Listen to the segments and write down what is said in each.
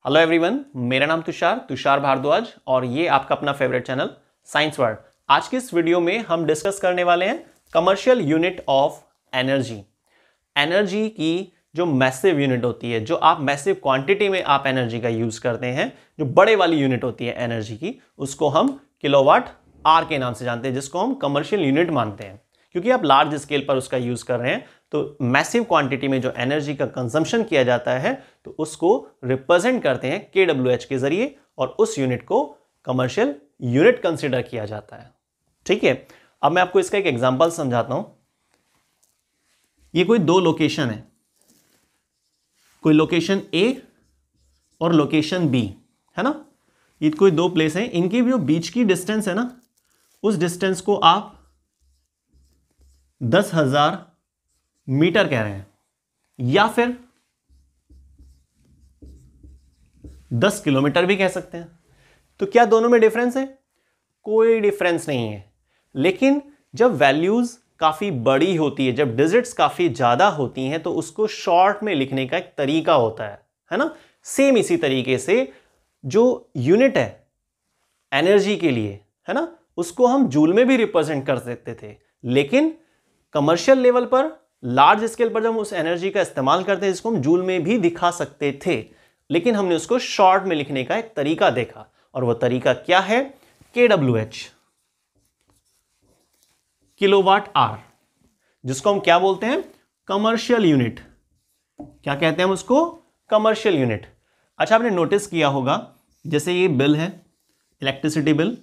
Hello everyone, मेरा नाम तुषार भारद्वाज और ये आपका अपना फेवरेट चैनल साइंस वर्ल्ड। आज की इस वीडियो में हम डिस्कस करने वाले हैं commercial unit of energy. Energy की जो मैसिव यूनिट होती है, जो आप मैसिव क्वांटिटी में आप एनर्जी का यूज करते हैं, जो बड़े वाली यूनिट होती है एनर्जी की, उसको हम किलोवाट आर के नाम से जानते हैं, जिसको हम कमर्शियल यूनिट मानते हैं। क्योंकि आप लार्ज स्केल पर उसका यूज कर रहे हैं, तो मैसिव क्वांटिटी में जो एनर्जी का कंजम्पशन किया जाता है तो उसको रिप्रेजेंट करते हैं KWH के जरिए, और उस यूनिट को कमर्शियल यूनिट कंसीडर किया जाता है। ठीक है, अब मैं आपको इसका एक एग्जांपल समझाता हूं। ये कोई दो लोकेशन है, कोई लोकेशन A और लोकेशन B है ना। ये कोई दो प्लेस है, इनके जो बीच की डिस्टेंस है ना, उस डिस्टेंस को आप 10,000 मीटर कह रहे हैं, या फिर 10 किलोमीटर भी कह सकते हैं। तो क्या दोनों में डिफरेंस है? कोई डिफरेंस नहीं है। लेकिन जब वैल्यूज काफी बड़ी होती है, जब डिजिट्स काफी ज्यादा होती हैं, तो उसको शॉर्ट में लिखने का एक तरीका होता है ना। सेम इसी तरीके से जो यूनिट है एनर्जी के लिए, है ना, उसको हम जूल में भी रिप्रेजेंट कर सकते थे। लेकिन कमर्शियल लेवल पर, लार्ज स्केल पर जब हम उस एनर्जी का इस्तेमाल करते हैं, जिसको हम जूल में भी दिखा सकते थे, लेकिन हमने उसको शॉर्ट में लिखने का एक तरीका देखा, और वह तरीका क्या है? KWH, किलोवाट आर, जिसको हम क्या बोलते हैं? Commercial unit. क्या कहते हैं हम उसको? Commercial unit. अच्छा, आपने नोटिस किया होगा, जैसे ये बिल है, इलेक्ट्रिसिटी बिल।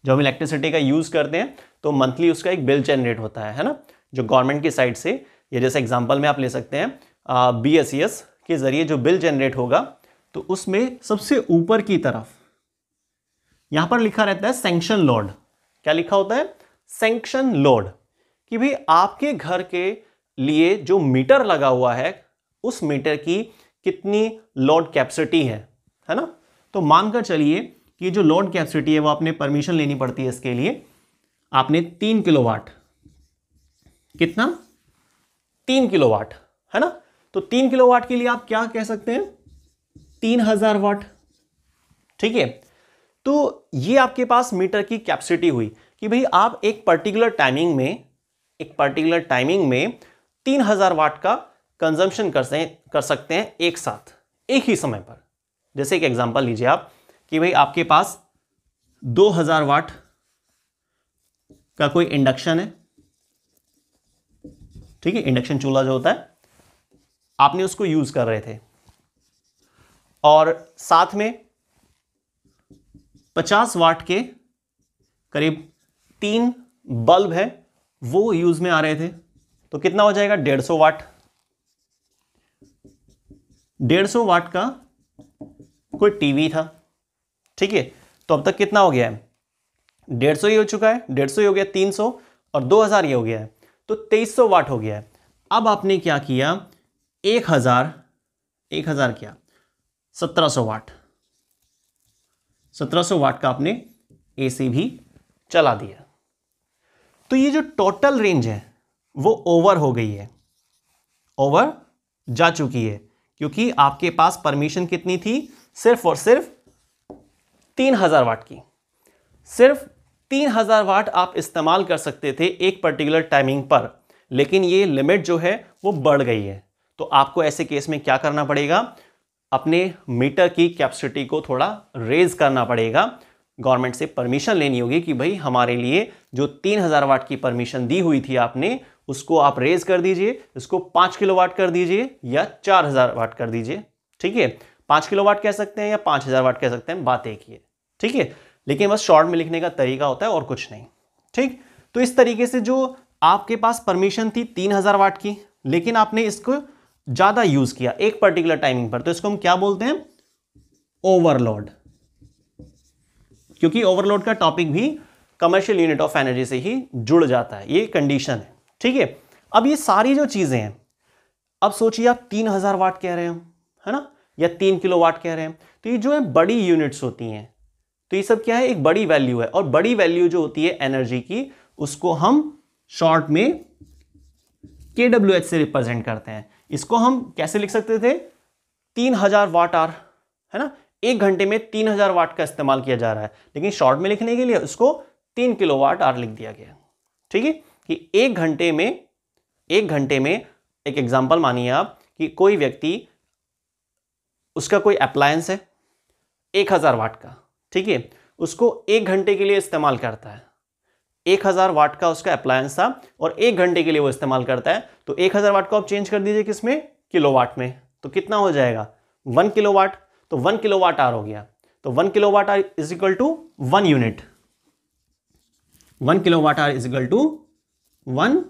जब हम इलेक्ट्रिसिटी का यूज करते हैं तो मंथली उसका एक बिल जनरेट होता है ना, जो गवर्नमेंट की साइड से। ये जैसे एग्जांपल में आप ले सकते हैं BSES के जरिए जो बिल जनरेट होगा, तो उसमें सबसे ऊपर की तरफ यहां पर लिखा रहता है सैंक्शन लोड। क्या लिखा होता है? Sanction load. कि भाई आपके घर के लिए जो मीटर लगा हुआ है, उस मीटर की कितनी लोड कैपेसिटी है ना। तो मानकर चलिए कि जो लोड कैपेसिटी है वो आपने परमिशन लेनी पड़ती है इसके लिए। आपने 3 किलोवाट, कितना? 3 किलोवाट, है ना। तो 3 किलोवाट के लिए आप क्या कह सकते हैं? 3000 वाट। ठीक है, तो ये आपके पास मीटर की कैपेसिटी हुई कि भाई आप एक पर्टिकुलर टाइमिंग में 3000 वाट का कंजम्पशन कर सकते हैं एक साथ, एक ही समय पर। जैसे एक एग्जांपल लीजिए आप कि भाई आपके पास 2000 वाट का कोई इंडक्शन है। ठीक है, इंडक्शन चूल्हा जो होता है, आपने उसको यूज कर रहे थे, और साथ में 50 वाट के करीब 3 बल्ब है, वो यूज में आ रहे थे। तो कितना हो जाएगा? 150 वाट। 150 वाट का कोई टीवी था। ठीक है, तो अब तक कितना हो गया है? 150 ही हो चुका है, 150 ही हो गया, 300 और 2000 ये हो गया है, तो 2300 वाट हो गया है। अब आपने क्या किया? 1000 क्या, 1700 वाट, 1700 वाट का आपने AC भी चला दिया। तो ये जो टोटल रेंज है वो ओवर हो गई है, ओवर जा चुकी है, क्योंकि आपके पास परमिशन कितनी थी? सिर्फ और सिर्फ 3000 वाट की। सिर्फ 3000 वाट आप इस्तेमाल कर सकते थे एक पर्टिकुलर टाइमिंग पर, लेकिन ये लिमिट जो है वो बढ़ गई है। तो आपको ऐसे केस में क्या करना पड़ेगा? अपने मीटर की कैपेसिटी को थोड़ा रेज करना पड़ेगा। गवर्नमेंट से परमिशन लेनी होगी कि भाई हमारे लिए जो 3000 वाट की परमिशन दी हुई थी आपने, उसको आप रेज कर दीजिए, इसको 5 किलोवाट कर दीजिए या 4000 वाट कर दीजिए। ठीक है, 5 किलोवाट कह सकते हैं या 5000 वाट कह सकते हैं, बात एक ही है। ठीक है, लेकिन बस शॉर्ट में लिखने का तरीका होता है और कुछ नहीं। ठीक, तो इस तरीके से जो आपके पास परमिशन थी 3000 वाट की, लेकिन आपने इसको ज्यादा यूज किया एक पर्टिकुलर टाइमिंग पर, तो इसको हम क्या बोलते हैं? ओवरलोड। क्योंकि ओवरलोड का टॉपिक भी कमर्शियल यूनिट ऑफ एनर्जी से ही जुड़ जाता है, ये कंडीशन है। ठीक है, अब ये सारी जो चीजें हैं, अब सोचिए आप 3000 वाट कह रहे हो, है ना, या 3 किलोवाट कह रहे हैं, तो ये जो है बड़ी यूनिट्स होती हैं। तो ये सब क्या है? एक बड़ी वैल्यू है, और बड़ी वैल्यू जो होती है एनर्जी की, उसको हम शॉर्ट में KWH से रिप्रेजेंट करते हैं। इसको हम कैसे लिख सकते थे? 3000 वाट आर, है ना, 1 घंटे में 3000 वाट का इस्तेमाल किया जा रहा है, लेकिन शॉर्ट में लिखने के लिए उसको 3 किलोवाट आवर लिख दिया गया। ठीक है, कि 1 घंटे में एक एग्जांपल मानिए आप कि कोई व्यक्ति, उसका कोई अप्लायंस है 1000 वाट का, ठीक है, उसको 1 घंटे के लिए इस्तेमाल करता है। 1000 वाट का उसका अप्लायंस था और 1 घंटे के लिए वो इस्तेमाल करता है, तो 1000 वाट को आप चेंज कर दीजिए किसमें, किलोवाट में, तो कितना हो जाएगा 1 किलोवाट, तो 1 किलोवाट आवर हो गया। तो 1 kilowatt hour is equal to 1 unit, 1 kilowatt hour is equal to 1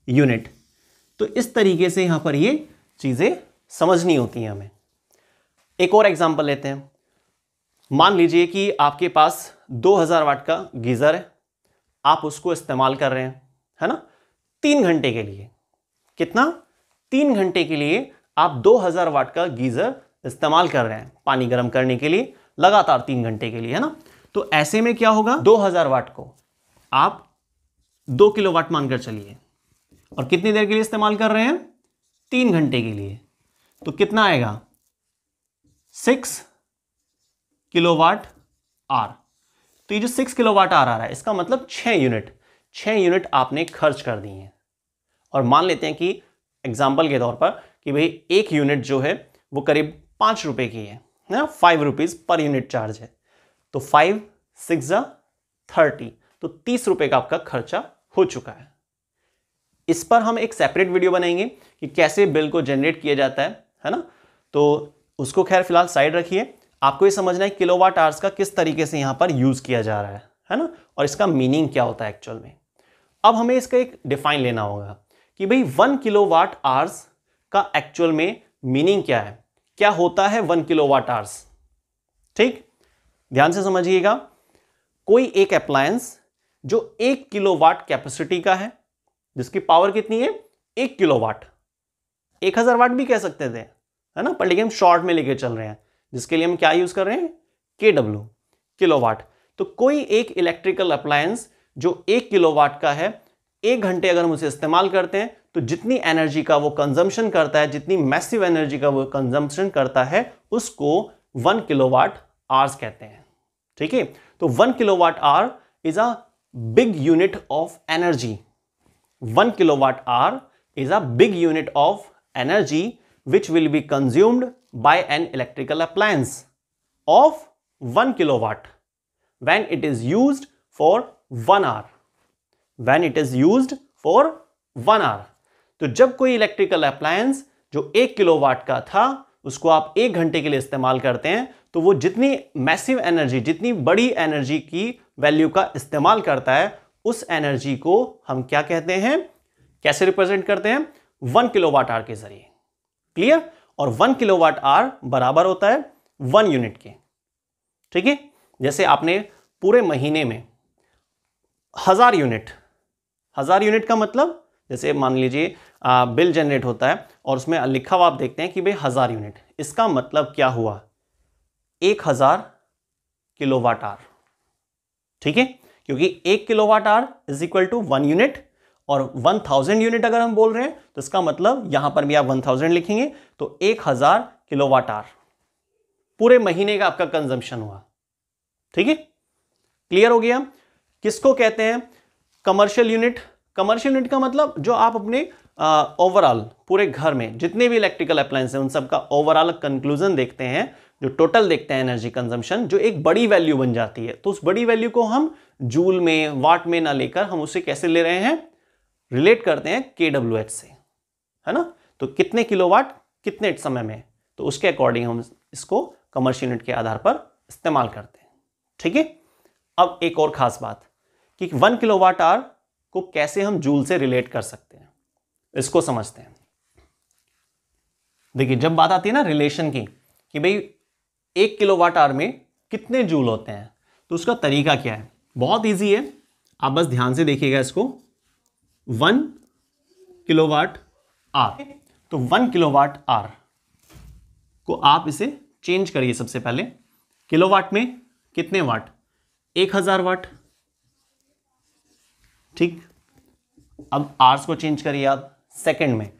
unit. तो इस तरीके से यहां पर ये चीजें समझनी होती हैं हमें। एक और एग्जांपल लेते हैं। मान लीजिए कि आपके पास 2000 वाट का गीजर है, आप उसको इस्तेमाल कर रहे हैं, है ना, 3 घंटे के लिए। कितना, 3 घंटे के लिए आप 2000 वाट का गीजर इस्तेमाल कर रहे हैं पानी गर्म करने के लिए, लगातार 3 घंटे के लिए, है ना। तो ऐसे में क्या होगा, 2000 वाट को आप 2 किलोवाट मानकर चलिए, और कितनी देर के लिए इस्तेमाल कर रहे हैं, 3 घंटे के लिए, तो कितना आएगा 6 किलोवाट आवर। तो ये जो 6 किलोवाट आवर आ रहा है, इसका मतलब 6 यूनिट आपने खर्च कर दिए हैं। और मान लेते हैं कि एग्जाम्पल के तौर पर कि भाई 1 यूनिट जो है वो करीब 5 रुपए की है ना, 5 रुपीज पर यूनिट चार्ज है, तो 5 6 30, तो 30 रुपए का आपका खर्चा हो चुका है। इस पर हम एक सेपरेट वीडियो बनाएंगे कि कैसे बिल को जनरेट किया जाता है ना, तो उसको खैर फिलहाल साइड रखिए। आपको ये समझना है किलोवाट आवर्स का किस तरीके से यहां पर यूज किया जा रहा है ना, और इसका मीनिंग क्या होता है एक्चुअल में। अब हमें इसका एक डिफाइन लेना होगा कि भाई 1 किलोवाट आवर्स का एक्चुअल में मीनिंग क्या है, क्या होता है 1 किलोवाट आवर्स। ठीक, ध्यान से समझिएगा। कोई एक अप्लायंस जो 1 किलोवाट कैपेसिटी का है, जिसकी पावर कितनी है, 1 किलोवाट, 1000 वाट भी कह सकते थे, है ना, पर लेकिन हम शॉर्ट में लेके चल रहे हैं, जिसके लिए हम क्या यूज कर रहे हैं, KW, किलोवाट। तो कोई एक इलेक्ट्रिकल अप्लायंस जो 1 किलोवाट का है, 1 घंटे अगर हम उसे इस्तेमाल करते हैं तो जितनी एनर्जी का वो कंजम्पशन करता है, जितनी मैसिव एनर्जी का वो कंजम्पशन करता है, उसको 1 किलोवाट आवर्स कहते हैं। ठीक है, तो 1 kilowatt hour is a big unit of energy. 1 kilowatt hour is a big unit of energy which will be consumed by an electrical appliance of 1 kilowatt when it is used for 1 hour. When it is used for 1 hour. तो जब कोई electrical appliance जो 1 kilowatt का था, उसको आप 1 घंटे के लिए इस्तेमाल करते हैं, तो वो जितनी मैसिव एनर्जी, जितनी बड़ी एनर्जी की वैल्यू का इस्तेमाल करता है, उस एनर्जी को हम क्या कहते हैं, कैसे रिप्रेजेंट करते हैं, 1 किलोवाट आवर के जरिए। क्लियर, और 1 किलोवाट आवर बराबर होता है 1 यूनिट के। ठीक है, जैसे आपने पूरे महीने में 1000 यूनिट का मतलब, जैसे मान लीजिए बिल जनरेट होता है और उसमें लिखा हुआ आप देखते हैं कि भाई 1000 यूनिट, इसका मतलब क्या हुआ, 1000 किलोवाट आवर। ठीक है, क्योंकि 1 kilowatt hour is equal to 1 unit, और 1000 यूनिट अगर हम बोल रहे हैं तो इसका मतलब यहां पर भी आप 1000 लिखेंगे, तो 1000 किलोवाट आवर पूरे महीने का आपका कंजम्पशन हुआ। ठीक है, क्लियर हो गया। किसको कहते हैं कमर्शियल यूनिट। कमर्शियल यूनिट का मतलब जो आप अपने ओवरऑल पूरे घर में जितने भी इलेक्ट्रिकल अप्लायंस हैं उन सब का ओवरऑल कंक्लूजन देखते हैं, जो टोटल देखते हैं एनर्जी कंजम्पशन, जो एक बड़ी वैल्यू बन जाती है। तो उस बड़ी वैल्यू को हम जूल में, वाट में ना लेकर हम उसे कैसे ले रहे हैं, रिलेट करते हैं KWH से, है ना। तो कितने किलोवाट कितने समय में, तो उसके अकॉर्डिंग हम इसको कमर्शियल यूनिट के आधार पर इस्तेमाल करते हैं। ठीक है, अब एक और खास बात कि 1 किलोवाट आवर को कैसे हम जूल से रिलेट कर सकते हैं, इसको समझते हैं। देखिए, जब बात आती है ना रिलेशन की कि भाई 1 किलोवाट आवर में कितने जूल होते हैं, तो उसका तरीका क्या है, बहुत इजी है, आप बस ध्यान से देखिएगा इसको। 1 किलोवाट आवर, तो 1 किलोवाट आवर को आप इसे चेंज करिए। सबसे पहले किलोवाट में कितने वाट, 1000 वाट। ठीक, अब आवर्स को चेंज करिए आप सेकंड में,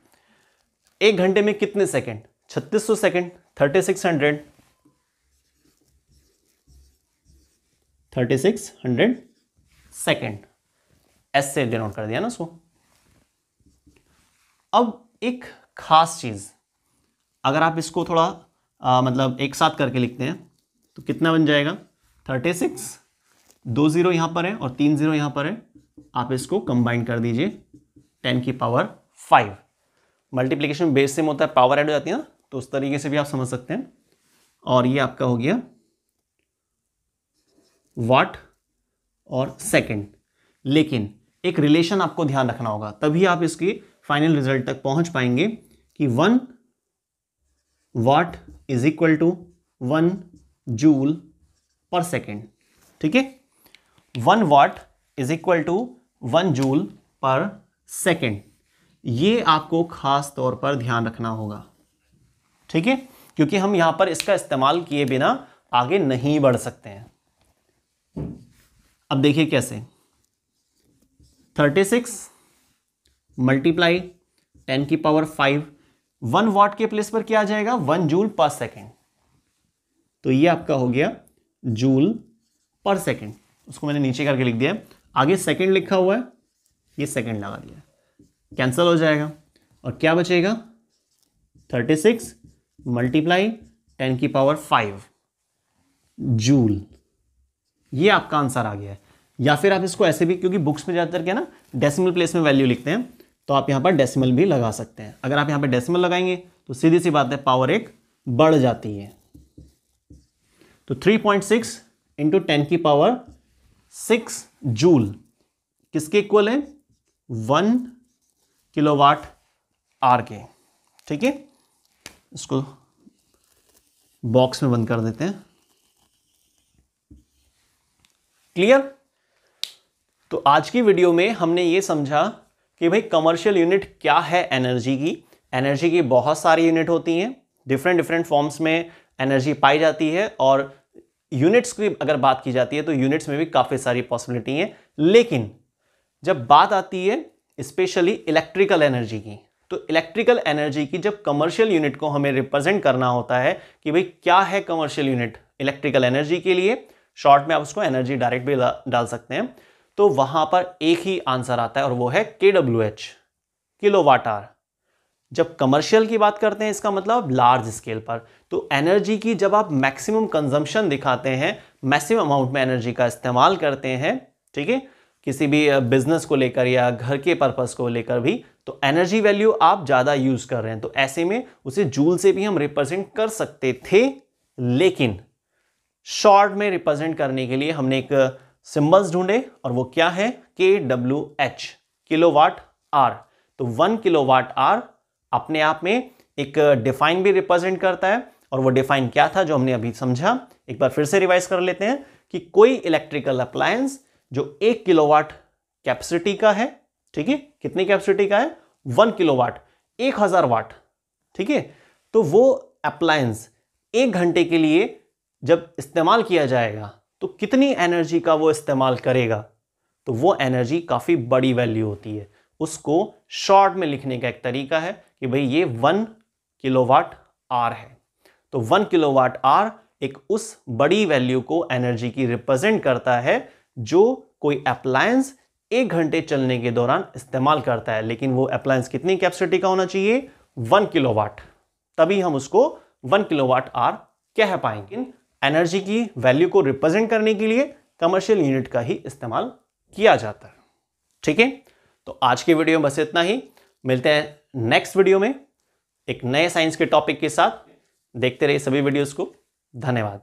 1 घंटे में कितने सेकंड, 3600 सेकंड, 3600 सेकेंड, एस से डिनोट कर दिया ना उसको। अब एक खास चीज, अगर आप इसको थोड़ा मतलब एक साथ करके लिखते हैं तो कितना बन जाएगा, 36, 2 0 यहां पर है और 3 0 यहां पर है, आप इसको कंबाइन कर दीजिए 10 की पावर 5। मल्टीप्लिकेशन बेस सेम होता है, पावर ऐड हो जाती है ना, तो उस तरीके से भी आप समझ सकते हैं। और ये आपका हो गया वाट और सेकंड। लेकिन एक रिलेशन आपको ध्यान रखना होगा, तभी आप इसकी फाइनल रिजल्ट तक पहुंच पाएंगे कि 1 watt is equal to 1 joule per second. ठीक है, 1 watt is equal to 1 joule per second. ये आपको खास तौर पर ध्यान रखना होगा। ठीक है, क्योंकि हम यहां पर इसका इस्तेमाल किए बिना आगे नहीं बढ़ सकते हैं। अब देखिए कैसे, 36 मल्टीप्लाई 10 की पावर 5, 1 वाट के प्लेस पर क्या आ जाएगा, 1 जूल पर सेकेंड। तो ये आपका हो गया जूल पर सेकेंड। उसको मैंने नीचे करके लिख दिया, आगे सेकेंड लिखा हुआ है, ये सेकेंड लगा दिया, कैंसिल हो जाएगा और क्या बचेगा, 36 मल्टीप्लाई 10 की पावर 5 जूल। ये आपका आंसर आ गया है। या फिर आप इसको ऐसे भी, क्योंकि बुक्स में ज़्यादातर क्या ना डेसिमल प्लेस में वैल्यू लिखते हैं, तो आप यहाँ पर डेसिमल भी लगा सकते हैं। अगर आप यहाँ पर डेसिमल लगाएंगे तो सीधी सी बात है, पावर 1 बढ़ जाती है। तो 3.6 इंटू 10 की पावर 6 जूल किसके इक्वल है, 1 किलोवाट आर के। ठीक है, इसको बॉक्स में बंद कर देते हैं। क्लियर? तो आज की वीडियो में हमने ये समझा कि भाई कमर्शियल यूनिट क्या है एनर्जी की। एनर्जी की बहुत सारी यूनिट होती हैं, डिफरेंट फॉर्म्स में एनर्जी पाई जाती है, और यूनिट्स की अगर बात की जाती है तो यूनिट्स में भी काफ़ी सारी पॉसिबिलिटी है। लेकिन जब बात आती है स्पेशली इलेक्ट्रिकल एनर्जी की, तो इलेक्ट्रिकल एनर्जी की जब कमर्शियल यूनिट को हमें रिप्रेजेंट करना होता है कि भाई क्या है कमर्शियल यूनिट इलेक्ट्रिकल एनर्जी के लिए, शॉर्ट में आप उसको एनर्जी डायरेक्ट भी डाल सकते हैं, तो वहां पर एक ही आंसर आता है और वो है KWH, किलोवाट आवर। जब कमर्शियल की बात करते हैं इसका मतलब लार्ज स्केल पर। तो एनर्जी की जब आप मैक्सिमम कंजम्पशन दिखाते हैं, मैक्सिमम अमाउंट में एनर्जी का इस्तेमाल करते हैं, ठीक है, किसी भी बिजनेस को लेकर या घर के पर्पस को लेकर भी, तो एनर्जी वैल्यू आप ज़्यादा यूज कर रहे हैं, तो ऐसे में उसे जूल से भी हम रिप्रेजेंट कर सकते थे। लेकिन शॉर्ट में रिप्रेजेंट करने के लिए हमने एक सिंबल्स ढूंढे और वो क्या है, KWH, किलोवाट आवर। तो 1 किलोवाट आवर अपने आप में एक डिफाइन भी रिप्रेजेंट करता है, और वो डिफाइन क्या था जो हमने अभी समझा, एक बार फिर से रिवाइज कर लेते हैं कि कोई इलेक्ट्रिकल अप्लायंस जो 1 किलोवाट कैपेसिटी का है, ठीक है, कितनी कैपेसिटी का है, 1 किलोवाट, 1000 वाट, ठीक है, तो वो अप्लायंस 1 घंटे के लिए जब इस्तेमाल किया जाएगा तो कितनी एनर्जी का वो इस्तेमाल करेगा, तो वो एनर्जी काफी बड़ी वैल्यू होती है। उसको शॉर्ट में लिखने का एक तरीका है कि भाई ये 1 किलोवाट आवर है। तो 1 किलोवाट आवर एक उस बड़ी वैल्यू को एनर्जी की रिप्रेजेंट करता है जो कोई अप्लायंस 1 घंटे चलने के दौरान इस्तेमाल करता है। लेकिन वो अप्लायंस कितनी कैपेसिटी का होना चाहिए, 1 किलोवाट, तभी हम उसको 1 किलोवाट आवर कह पाएंगे। एनर्जी की वैल्यू को रिप्रेजेंट करने के लिए कमर्शियल यूनिट का ही इस्तेमाल किया जाता है। ठीक है, तो आज की वीडियो में बस इतना ही। मिलते हैं नेक्स्ट वीडियो में एक नए साइंस के टॉपिक के साथ। देखते रहिए सभी वीडियोस को। धन्यवाद।